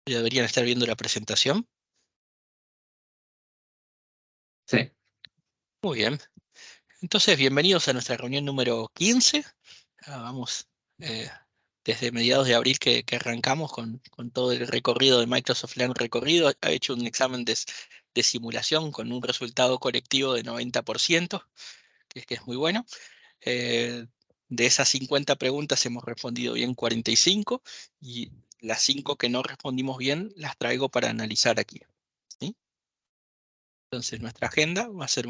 Ya deberían estar viendo la presentación. Sí. Muy bien. Entonces, bienvenidos a nuestra reunión número 15. Vamos eh, desde mediados de abril que arrancamos con todo el recorrido de Microsoft Learn recorrido. Ha hecho un examen de simulación con un resultado colectivo de 90%, que es muy bueno. Eh, de esas 50 preguntas hemos respondido bien 45 y las 5 que no respondimos bien las traigo para analizar aquí. ¿Sí? Entonces, nuestra agenda va a ser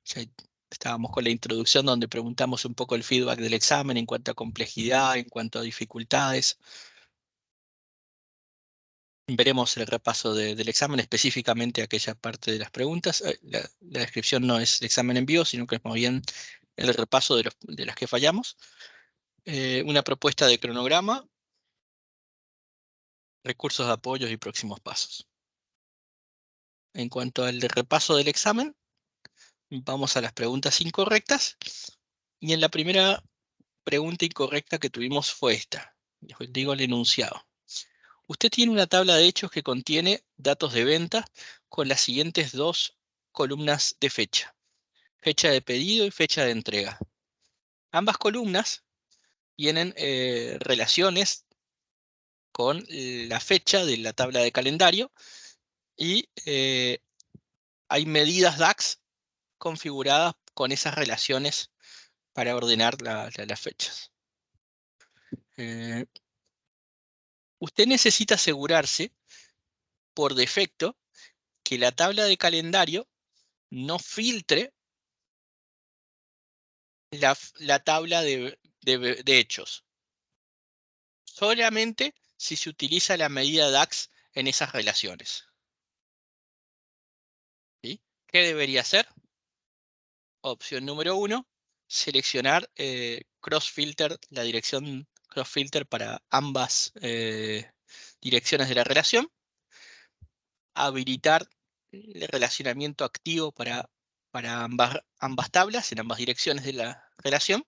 ya estábamos con la introducción donde preguntamos un poco el feedback del examen en cuanto a complejidad, en cuanto a dificultades. Veremos el repaso del examen, específicamente aquella parte de las preguntas. La descripción no es el examen en vivo, sino que es más bien el repaso de las que fallamos. Una propuesta de cronograma, recursos de apoyo y próximos pasos. En cuanto al repaso del examen, vamos a las preguntas incorrectas. Y en la primera pregunta incorrecta que tuvimos fue esta. Digo el enunciado. Usted tiene una tabla de hechos que contiene datos de venta con las siguientes dos columnas de fecha. Fecha de pedido y fecha de entrega. Ambas columnas tienen relaciones con la fecha de la tabla de calendario y hay medidas DAX configuradas con esas relaciones para ordenar las fechas. Usted necesita asegurarse por defecto que la tabla de calendario no filtre la tabla de hechos. Solamente si se utiliza la medida DAX en esas relaciones. ¿Sí? ¿Qué debería hacer? Opción número 1, seleccionar cross-filter, la dirección cross-filter para ambas direcciones de la relación. Habilitar el relacionamiento activo para ambas tablas, en ambas direcciones de la relación.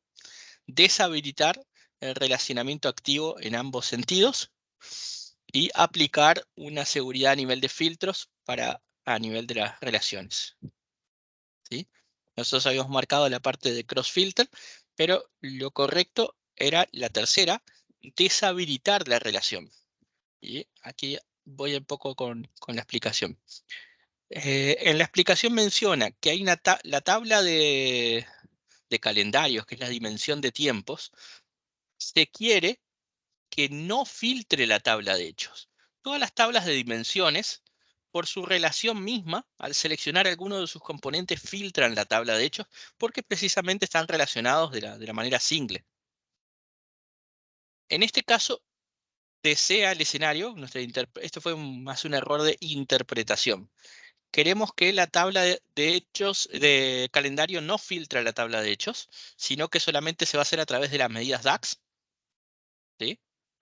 Deshabilitar el relacionamiento activo en ambos sentidos y aplicar una seguridad a nivel de filtros a nivel de las relaciones. ¿Sí? Nosotros habíamos marcado la parte de cross filter, pero lo correcto era la tercera, deshabilitar la relación. Y aquí voy un poco con la explicación. En la explicación menciona que hay la tabla de calendarios, que es la dimensión de tiempos, se quiere que no filtre la tabla de hechos. Todas las tablas de dimensiones, por su relación misma, al seleccionar alguno de sus componentes, filtran la tabla de hechos porque precisamente están relacionados de la manera single. En este caso, desea el escenario, esto fue más un error de interpretación. Queremos que la tabla de hechos de calendario no filtre la tabla de hechos, sino que solamente se va a hacer a través de las medidas DAX. ¿Sí?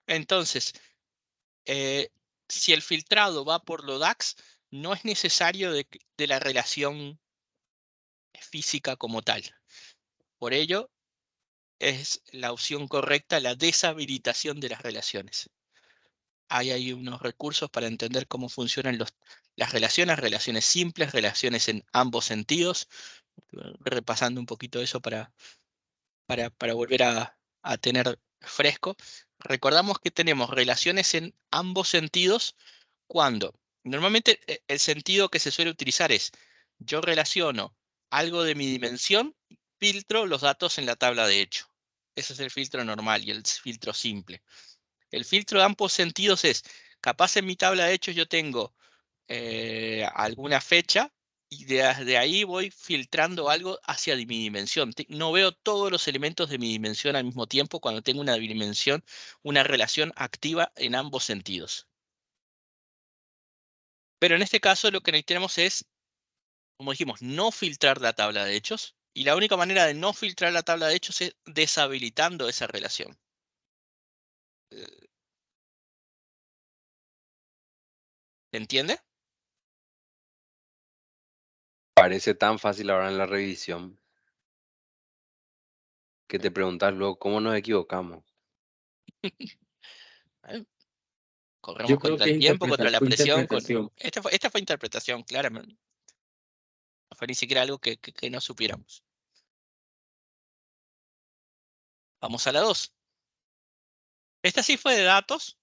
Entonces, eh, si el filtrado va por lo DAX, no es necesario de la relación física como tal. Por ello, es la opción correcta la deshabilitación de las relaciones. Hay ahí unos recursos para entender cómo funcionan las relaciones simples, relaciones en ambos sentidos, repasando un poquito eso para volver a tener fresco. Recordamos que tenemos relaciones en ambos sentidos cuando normalmente el sentido que se suele utilizar es yo relaciono algo de mi dimensión, filtro los datos en la tabla de hecho. Ese es el filtro normal y el filtro simple. El filtro de ambos sentidos es, capaz en mi tabla de hechos yo tengo alguna fecha y de ahí voy filtrando algo hacia mi dimensión. No veo todos los elementos de mi dimensión al mismo tiempo cuando tengo una dimensión, una relación activa en ambos sentidos. Pero en este caso lo que necesitamos es, como dijimos, no filtrar la tabla de hechos. Y la única manera de no filtrar la tabla de hechos es deshabilitando esa relación. ¿Se entiende? Parece tan fácil ahora en la revisión que te preguntas luego cómo nos equivocamos. ¿Eh? Corremos Yo creo contra que el es tiempo, contra la presión. interpretación. Esta fue interpretación, claramente. No fue ni siquiera algo que no supiéramos. Vamos a la 2. Esta sí fue de datos,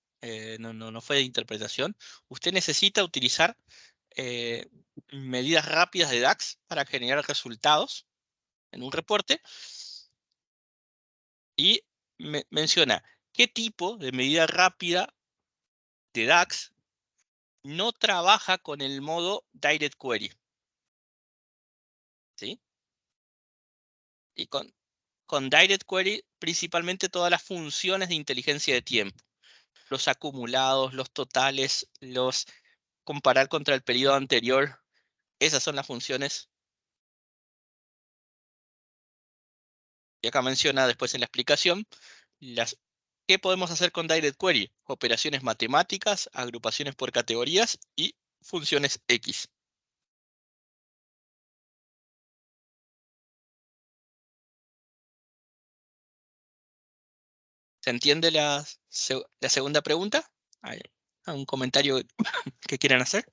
no fue de interpretación. Usted necesita utilizar medidas rápidas de DAX para generar resultados en un reporte y menciona qué tipo de medida rápida de DAX no trabaja con el modo Direct Query. ¿Sí? Y con Direct Query principalmente todas las funciones de inteligencia de tiempo. Los acumulados, los totales, los comparar contra el periodo anterior. Esas son las funciones. Y acá menciona después en la explicación qué podemos hacer con Direct Query. Operaciones matemáticas, agrupaciones por categorías y funciones X. ¿Se entiende la segunda pregunta? ¿Hay un comentario que quieran hacer?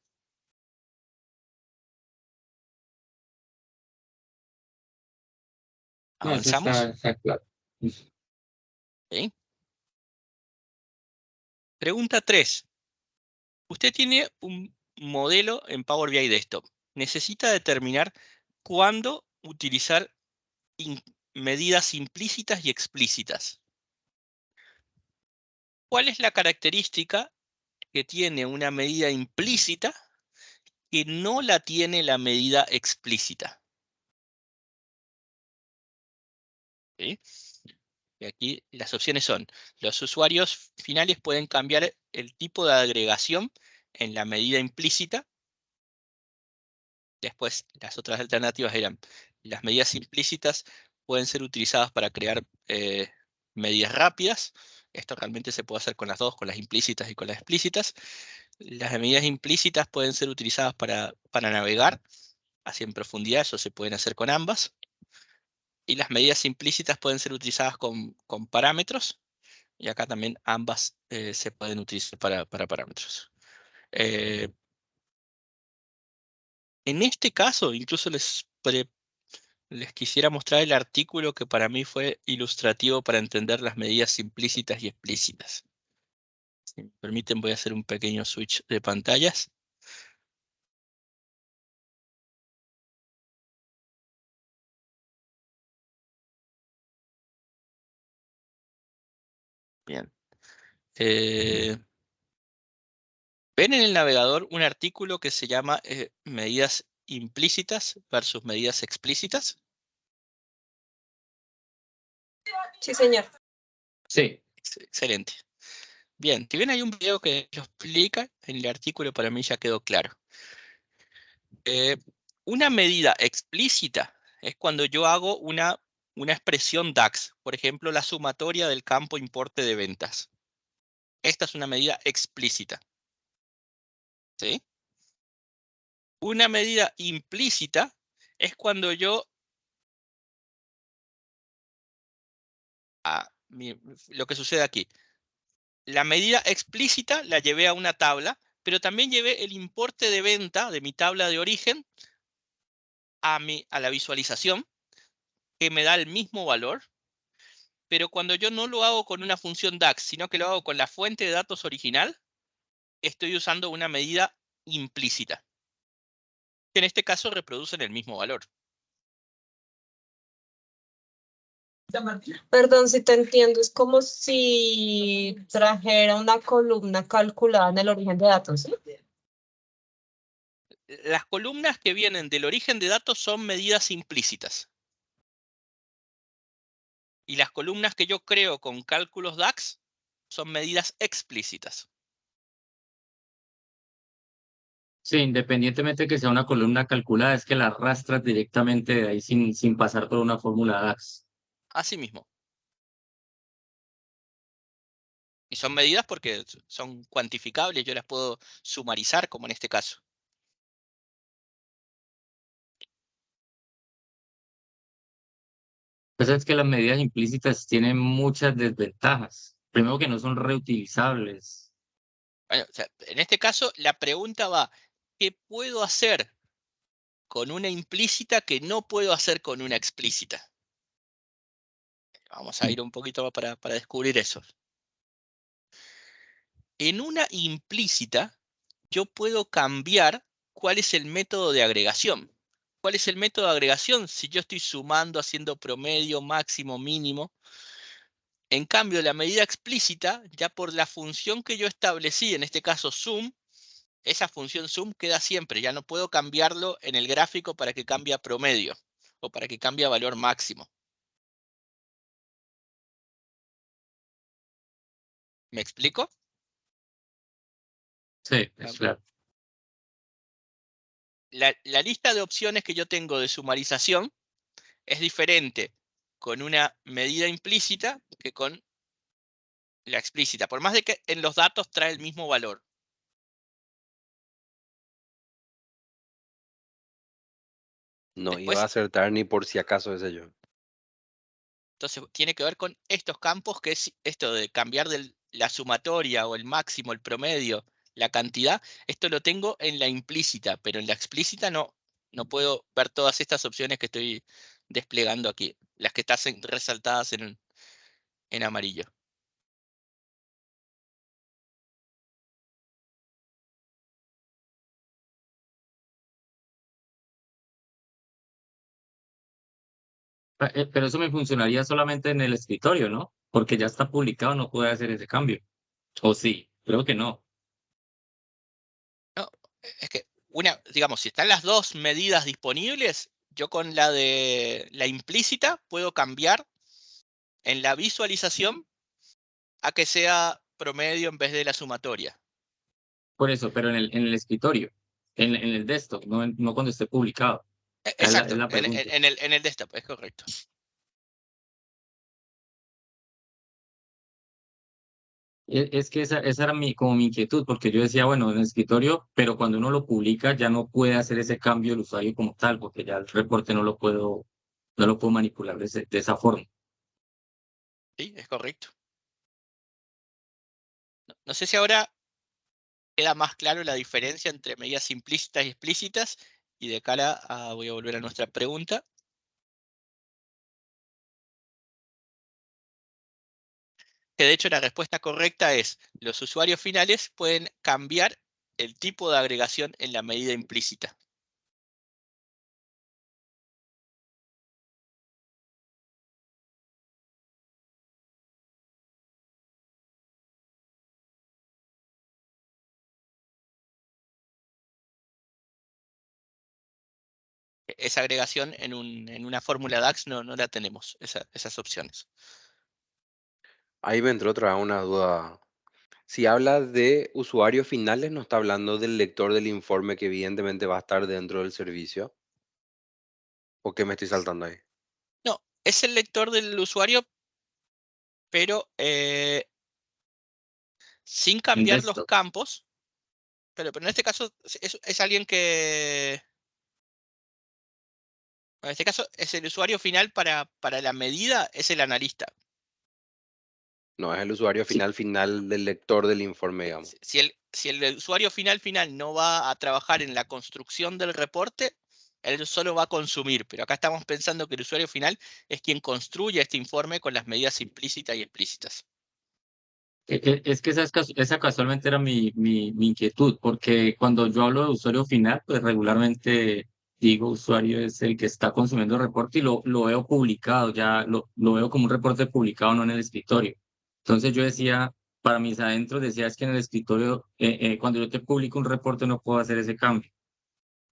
No, eso ¿Avanzamos? está claro. ¿Sí? Pregunta 3. Usted tiene un modelo en Power BI Desktop. Necesita determinar cuándo utilizar medidas implícitas y explícitas. ¿Cuál es la característica que tiene una medida implícita que no la tiene la medida explícita? ¿Sí? Y aquí las opciones son, los usuarios finales pueden cambiar el tipo de agregación en la medida implícita. Después, las otras alternativas eran, las medidas implícitas pueden ser utilizadas para crear medidas rápidas. Esto realmente se puede hacer con las dos, con las implícitas y con las explícitas. Las medidas implícitas pueden ser utilizadas para navegar, así en profundidad, eso se pueden hacer con ambas. Y las medidas implícitas pueden ser utilizadas con parámetros, y acá también ambas se pueden utilizar para parámetros. En este caso, incluso les quisiera mostrar el artículo que para mí fue ilustrativo para entender las medidas implícitas y explícitas. Si me permiten, voy a hacer un pequeño switch de pantallas. Bien. Ven en el navegador un artículo que se llama medidas implícitas versus medidas explícitas. Sí, señor. Sí. Excelente. Bien, si bien hay un video que lo explica, en el artículo para mí ya quedó claro. Una medida explícita es cuando yo hago una expresión DAX, por ejemplo, la sumatoria del campo importe de ventas. Esta es una medida explícita. ¿Sí? Una medida implícita es cuando yo lo que sucede aquí. La medida explícita la llevé a una tabla, pero también llevé el importe de venta de mi tabla de origen a la visualización, que me da el mismo valor. Pero cuando yo no lo hago con una función DAX, sino que lo hago con la fuente de datos original, estoy usando una medida implícita, que en este caso reproducen el mismo valor. Perdón si te entiendo, es como si trajera una columna calculada en el origen de datos, ¿sí? Las columnas que vienen del origen de datos son medidas implícitas. Y las columnas que yo creo con cálculos DAX son medidas explícitas. Sí, independientemente que sea una columna calculada, es que la arrastras directamente de ahí sin pasar por una fórmula DAX. Así mismo. Y son medidas porque son cuantificables, yo las puedo sumarizar, como en este caso. Pues es que las medidas implícitas tienen muchas desventajas. Primero que no son reutilizables. Bueno, o sea, en este caso, la pregunta va, ¿qué puedo hacer con una implícita que no puedo hacer con una explícita? Vamos a ir un poquito para descubrir eso. En una implícita, yo puedo cambiar cuál es el método de agregación. ¿Cuál es el método de agregación? Si yo estoy sumando, haciendo promedio, máximo, mínimo. En cambio, la medida explícita, ya por la función que yo establecí, en este caso sum, esa función sum queda siempre. Ya no puedo cambiarlo en el gráfico para que cambie a promedio o para que cambie a valor máximo. ¿Me explico? Sí, es claro. La lista de opciones que yo tengo de sumarización es diferente con una medida implícita que con la explícita, por más de que en los datos trae el mismo valor. No Después, iba a acertar ni por si acaso ese yo. entonces tiene que ver con estos campos, que es esto de cambiar la sumatoria o el máximo, el promedio, la cantidad. Esto lo tengo en la implícita, pero en la explícita no puedo ver todas estas opciones que estoy desplegando aquí, las que están resaltadas en amarillo. Pero eso me funcionaría solamente en el escritorio, ¿no? Porque ya está publicado, no puede hacer ese cambio. ¿O sí? Creo que no. No, es que digamos, si están las dos medidas disponibles, yo con la de la implícita puedo cambiar en la visualización a que sea promedio en vez de la sumatoria. Por eso, pero en el escritorio, en el desktop, no cuando esté publicado. Es Exacto, la pregunta. en el desktop, es correcto. Es que esa era como mi inquietud, porque yo decía, bueno, en el escritorio, pero cuando uno lo publica ya no puede hacer ese cambio el usuario como tal, porque ya el reporte no lo puedo manipular de esa forma. Sí, es correcto. No sé si ahora queda más claro la diferencia entre medidas implícitas y explícitas. Y de cara a, voy a volver a nuestra pregunta. Que de hecho la respuesta correcta es, los usuarios finales pueden cambiar el tipo de agregación en la medida implícita. Esa agregación en una fórmula DAX no la tenemos, esas opciones. Ahí me entró otra vez una duda. Si habla de usuarios finales, no está hablando del lector del informe que evidentemente va a estar dentro del servicio. ¿O qué me estoy saltando ahí? No, es el lector del usuario, pero sin En cambiar los desktop. campos. Pero en este caso es alguien que... En este caso es el usuario final para la medida, es el analista. No, es el usuario Sí, final del lector del informe, digamos. Si el usuario final no va a trabajar en la construcción del reporte, él solo va a consumir. Pero acá estamos pensando que el usuario final es quien construye este informe con las medidas implícitas y explícitas. es que esa casualmente era mi inquietud, porque cuando yo hablo de usuario final, pues regularmente digo usuario es el que está consumiendo el reporte y lo veo publicado, ya lo veo como un reporte publicado, no en el escritorio. Entonces yo decía, para mis adentros decía, es que en el escritorio, cuando yo te publico un reporte no puedo hacer ese cambio,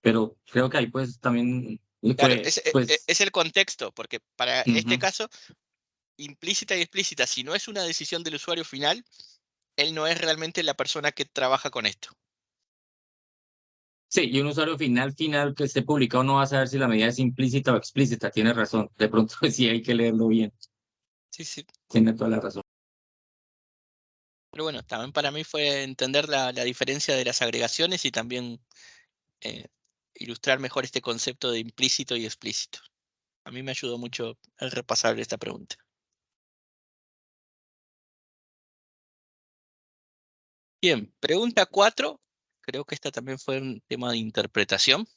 pero creo que ahí pues también, Claro, pues, es el contexto, porque para este ujú. caso, implícita y explícita, si no es una decisión del usuario final, él no es realmente la persona que trabaja con esto. Sí, y un usuario final que esté publicado no va a saber si la medida es implícita o explícita, tiene razón. De pronto sí hay que leerlo bien, Sí, sí. tiene toda la razón. Pero bueno, también para mí fue entender la diferencia de las agregaciones y también eh, ilustrar mejor este concepto de implícito y explícito. A mí me ayudó mucho el repasar esta pregunta. Bien, pregunta 4. Creo que esta también fue un tema de interpretación.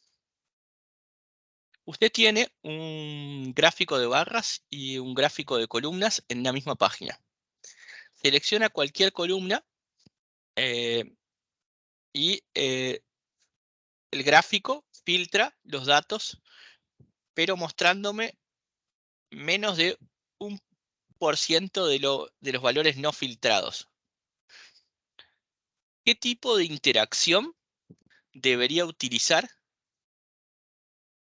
Usted tiene un gráfico de barras y un gráfico de columnas en la misma página. Selecciona cualquier columna y el gráfico filtra los datos, pero mostrándome menos de 1% de los valores no filtrados. ¿Qué tipo de interacción debería utilizar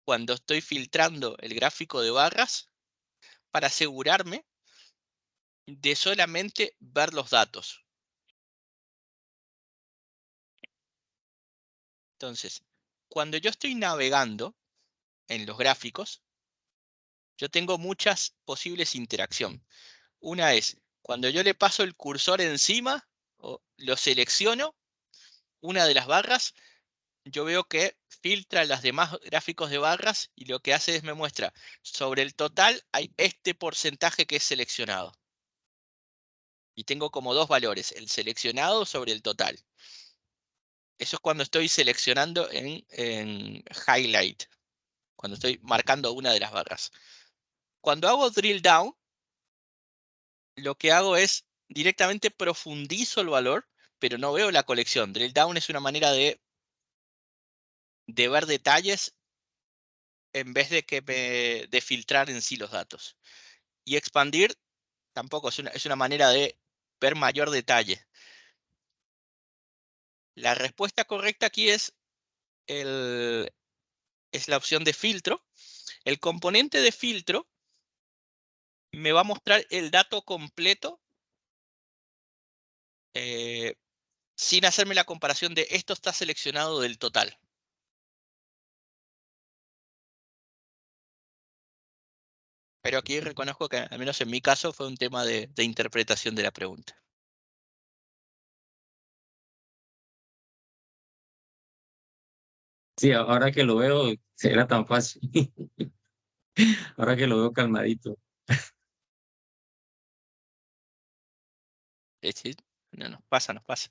cuando estoy filtrando el gráfico de barras para asegurarme de solamente ver los datos? Entonces, cuando yo estoy navegando en los gráficos, yo tengo muchas posibles interacciones. Una es, cuando yo le paso el cursor encima, o lo selecciono, una de las barras, yo veo que filtra las demás gráficos de barras y lo que hace es me muestra, sobre el total hay este porcentaje que es seleccionado. Y tengo como dos valores, el seleccionado sobre el total. Eso es cuando estoy seleccionando en highlight, cuando estoy marcando una de las barras. Cuando hago drill down, lo que hago es directamente profundizo el valor, pero no veo la colección. Drill down es una manera de ver detalles en vez de filtrar en sí los datos. Y expandir tampoco es una manera de ver mayor detalle. La respuesta correcta aquí es la opción de filtro. El componente de filtro me va a mostrar el dato completo sin hacerme la comparación de esto está seleccionado del total. Pero aquí reconozco que, al menos en mi caso, fue un tema de interpretación de la pregunta. Sí, ahora que lo veo, era tan fácil. Ahora que lo veo calmadito. Sí, no, nos pasa, nos pasa.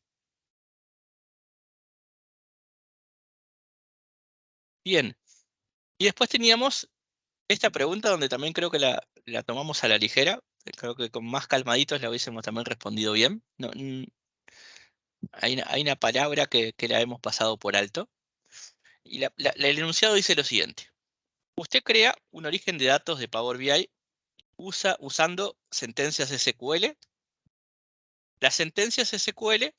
Bien. Y después teníamos esta pregunta donde también creo que la tomamos a la ligera. Creo que con más calmaditos la hubiésemos también respondido bien. No, hay una palabra que la hemos pasado por alto. Y el enunciado dice lo siguiente. Usted crea un origen de datos de Power BI usando sentencias SQL. Las sentencias SQL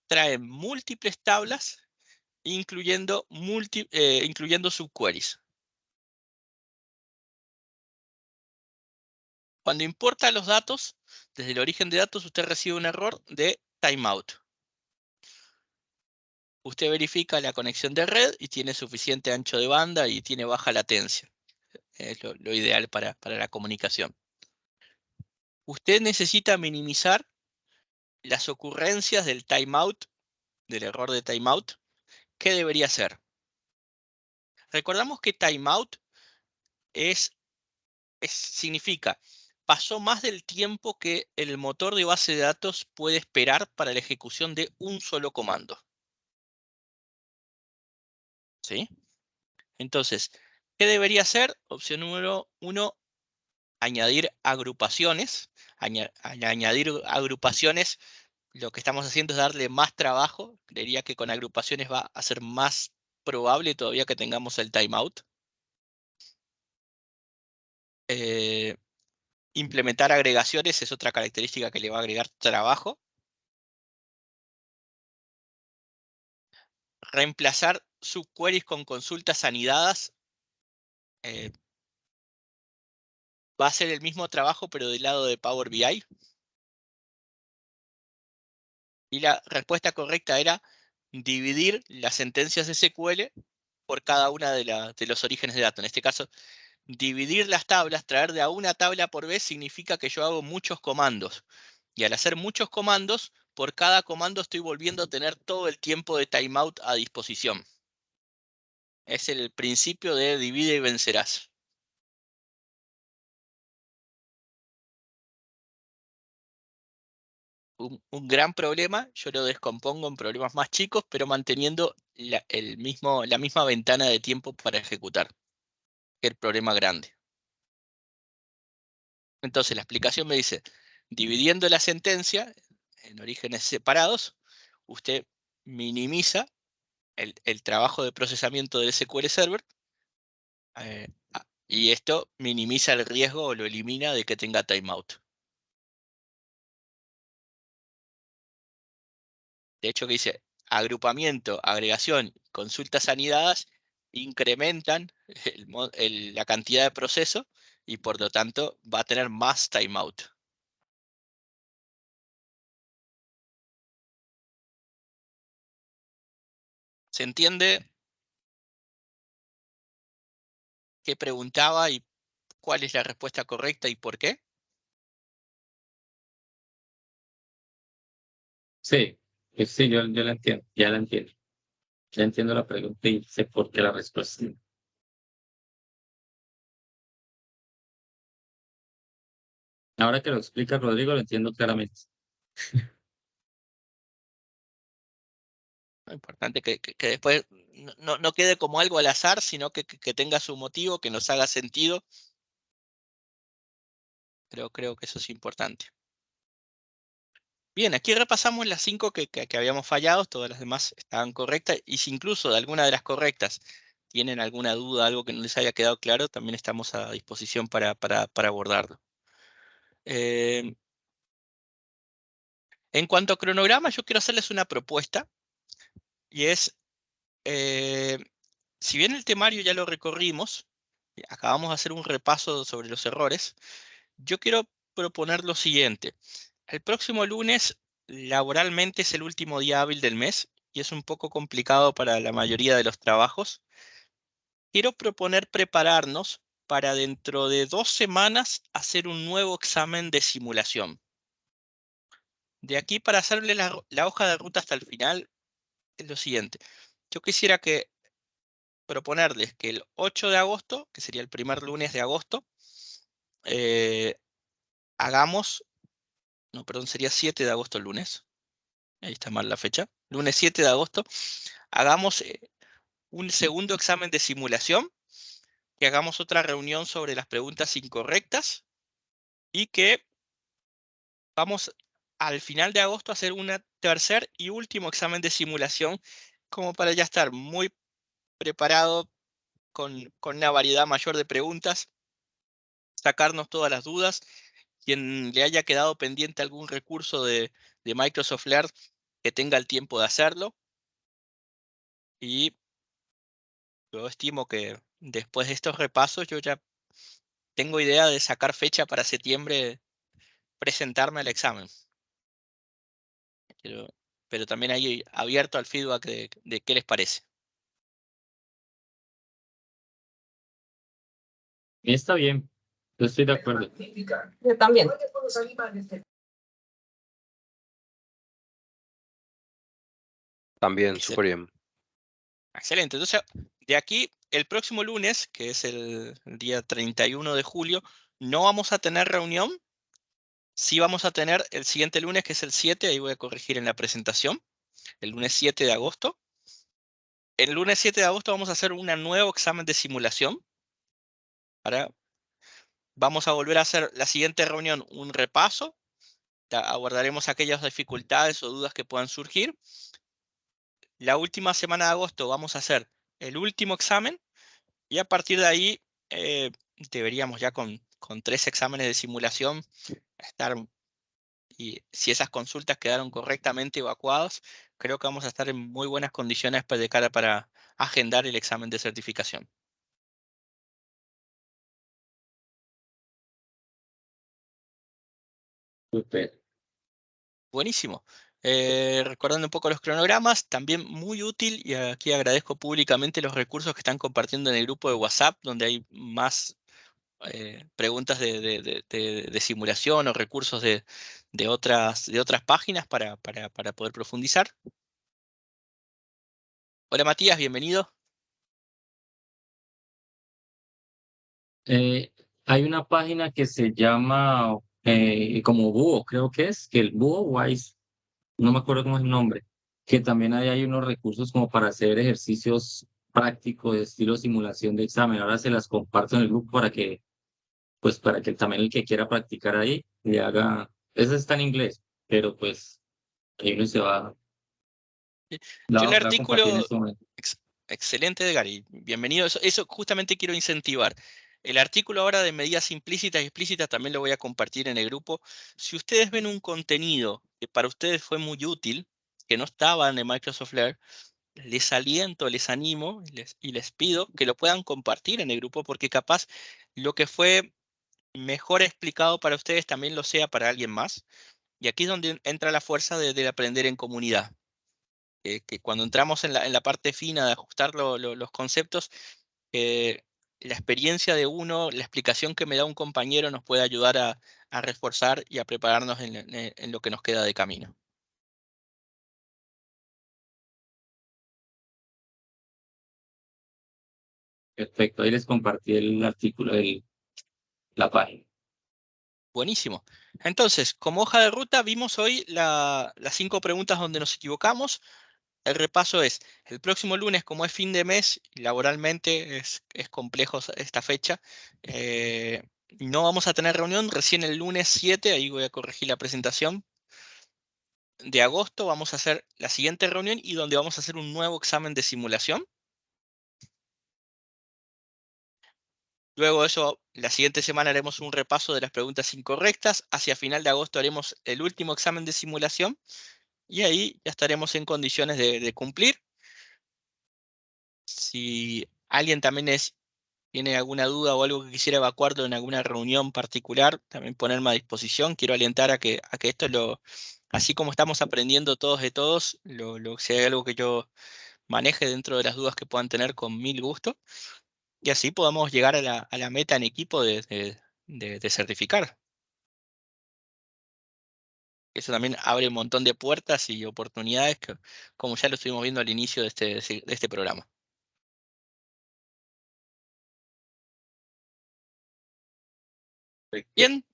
traen múltiples tablas, incluyendo subqueries. Cuando importa los datos, desde el origen de datos, usted recibe un error de timeout. Usted verifica la conexión de red y tiene suficiente ancho de banda y tiene baja latencia. Es lo ideal para la comunicación. Usted necesita minimizar las ocurrencias del timeout, del error de timeout. ¿Qué debería hacer? Recordamos que timeout significa pasó más del tiempo que el motor de base de datos puede esperar para la ejecución de un solo comando. ¿Sí? Entonces, ¿qué debería hacer? Opción número 1, añadir agrupaciones. Al añadir agrupaciones, lo que estamos haciendo es darle más trabajo. Creería que con agrupaciones va a ser más probable todavía que tengamos el timeout. Implementar agregaciones es otra característica que le va a agregar trabajo. Reemplazar subqueries con consultas anidadas va a ser el mismo trabajo, pero del lado de Power BI. Y la respuesta correcta era dividir las sentencias SQL por cada una de los orígenes de datos. En este caso, dividir las tablas, traer de a una tabla por vez, significa que yo hago muchos comandos. Y al hacer muchos comandos, por cada comando estoy volviendo a tener todo el tiempo de timeout a disposición. Es el principio de divide y vencerás. un gran problema, yo lo descompongo en problemas más chicos, pero manteniendo la misma ventana de tiempo para ejecutar que el problema grande. Entonces la explicación me dice, dividiendo la sentencia en orígenes separados, usted minimiza el trabajo de procesamiento del SQL Server, y esto minimiza el riesgo o lo elimina de que tenga timeout. De hecho, que dice agrupamiento, agregación, consultas anidadas incrementan la cantidad de proceso y por lo tanto va a tener más timeout. ¿Se entiende qué preguntaba y cuál es la respuesta correcta y por qué? Sí, sí, yo la entiendo, ya la entiendo. Ya entiendo la pregunta y sé por qué la respuesta. Ahora que lo explica Rodrigo, lo entiendo claramente. Lo importante que después no quede como algo al azar, sino que tenga su motivo, que nos haga sentido. Pero creo que eso es importante. Bien, aquí repasamos las 5 que habíamos fallado, todas las demás estaban correctas, y si incluso de alguna de las correctas tienen alguna duda, algo que no les haya quedado claro, también estamos a disposición para abordarlo. En cuanto a cronograma, yo quiero hacerles una propuesta, y es, si bien el temario ya lo recorrimos, acabamos de hacer un repaso sobre los errores, yo quiero proponer lo siguiente. El próximo lunes, laboralmente, es el último día hábil del mes y es un poco complicado para la mayoría de los trabajos. Quiero proponer prepararnos para dentro de 2 semanas hacer un nuevo examen de simulación. De aquí para hacerle la hoja de ruta hasta el final es lo siguiente. Yo quisiera proponerles que el 8 de agosto, que sería el primer lunes de agosto, hagamos, no, perdón, sería 7 de agosto el lunes. Ahí está mal la fecha. Lunes 7 de agosto, hagamos un segundo examen de simulación, que hagamos otra reunión sobre las preguntas incorrectas y que vamos al final de agosto a hacer un tercer y último examen de simulación, como para ya estar muy preparado con una variedad mayor de preguntas, sacarnos todas las dudas. Quien le haya quedado pendiente algún recurso de Microsoft Learn, que tenga el tiempo de hacerlo. Y yo estimo que después de estos repasos yo ya tengo idea de sacar fecha para septiembre, presentarme al examen. Pero también ahí abierto al feedback de qué les parece. Y está bien, yo estoy de acuerdo. Yo también. También, Excel- súper bien. Excelente. Entonces, de aquí, el próximo lunes, que es el día 31 de julio, no vamos a tener reunión. Sí vamos a tener el siguiente lunes, que es el 7, ahí voy a corregir en la presentación, el lunes 7 de agosto. El lunes 7 de agosto vamos a hacer un nuevo examen de simulación. Vamos a volver a hacer la siguiente reunión, un repaso. Abordaremos aquellas dificultades o dudas que puedan surgir. La última semana de agosto vamos a hacer el último examen y a partir de ahí deberíamos ya con 3 exámenes de simulación estar, y si esas consultas quedaron correctamente evacuadas, creo que vamos a estar en muy buenas condiciones de cara para agendar el examen de certificación. Súper. Buenísimo. Recordando un poco los cronogramas, también muy útil, y aquí agradezco públicamente los recursos que están compartiendo en el grupo de WhatsApp, donde hay más preguntas de simulación o recursos de otras páginas para poder profundizar. Hola Matías, bienvenido. Hay una página que se llama como búho, creo que es, que el búho Wise, no me acuerdo cómo es el nombre, que también hay unos recursos como para hacer ejercicios prácticos de estilo simulación de examen. Ahora se las comparto en el grupo para que, pues para que también el que quiera practicar ahí le haga, eso está en inglés, pero pues ahí uno se va, Yo el la va a compartir en artículo, este momento. excelente Edgar, y bienvenido. Eso justamente quiero incentivar. El artículo ahora de medidas implícitas y explícitas también lo voy a compartir en el grupo. Si ustedes ven un contenido que para ustedes fue muy útil, que no estaba en el Microsoft Learn, les aliento, les animo y les pido que lo puedan compartir en el grupo, porque capaz lo que fue mejor explicado para ustedes también lo sea para alguien más. Y aquí es donde entra la fuerza de aprender en comunidad. Que cuando entramos en la parte fina de ajustar los conceptos, la experiencia de uno, la explicación que me da un compañero nos puede ayudar a reforzar y a prepararnos en lo que nos queda de camino. Perfecto, ahí les compartí el artículo de la página. Buenísimo. Entonces, como hoja de ruta, vimos hoy las 5 preguntas donde nos equivocamos. El repaso es, el próximo lunes, como es fin de mes, y laboralmente es complejo esta fecha, no vamos a tener reunión, recién el lunes 7, ahí voy a corregir la presentación, de agosto vamos a hacer la siguiente reunión y donde vamos a hacer un nuevo examen de simulación. Luego de eso, la siguiente semana haremos un repaso de las preguntas incorrectas. Hacia final de agosto haremos el último examen de simulación y ahí ya estaremos en condiciones de cumplir. Si alguien también tiene alguna duda o algo que quisiera evacuarlo en alguna reunión particular, también ponerme a disposición. Quiero alentar a que esto así como estamos aprendiendo todos de todos, si hay algo que yo maneje dentro de las dudas que puedan tener, con mil gusto. Y así podamos llegar a la meta en equipo de certificar. Eso también abre un montón de puertas y oportunidades, como ya lo estuvimos viendo al inicio de este programa. Bien,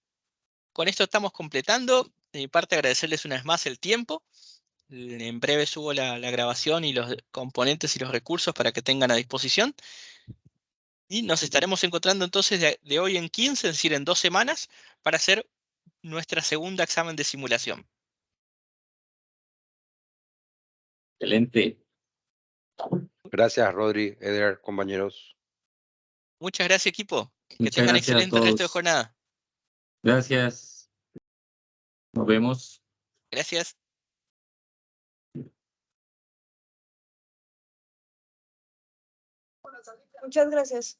con esto estamos completando. De mi parte, agradecerles una vez más el tiempo. En breve subo la grabación y los componentes y los recursos para que tengan a disposición. Y nos estaremos encontrando entonces de hoy en 15, es decir, en 2 semanas, para hacer nuestra segunda examen de simulación. Excelente. Gracias, Rodri, Eder, compañeros. Muchas gracias, equipo. Que Muchas tengan gracias a excelente resto de todos. jornada. Gracias. Nos vemos. Gracias. Muchas gracias.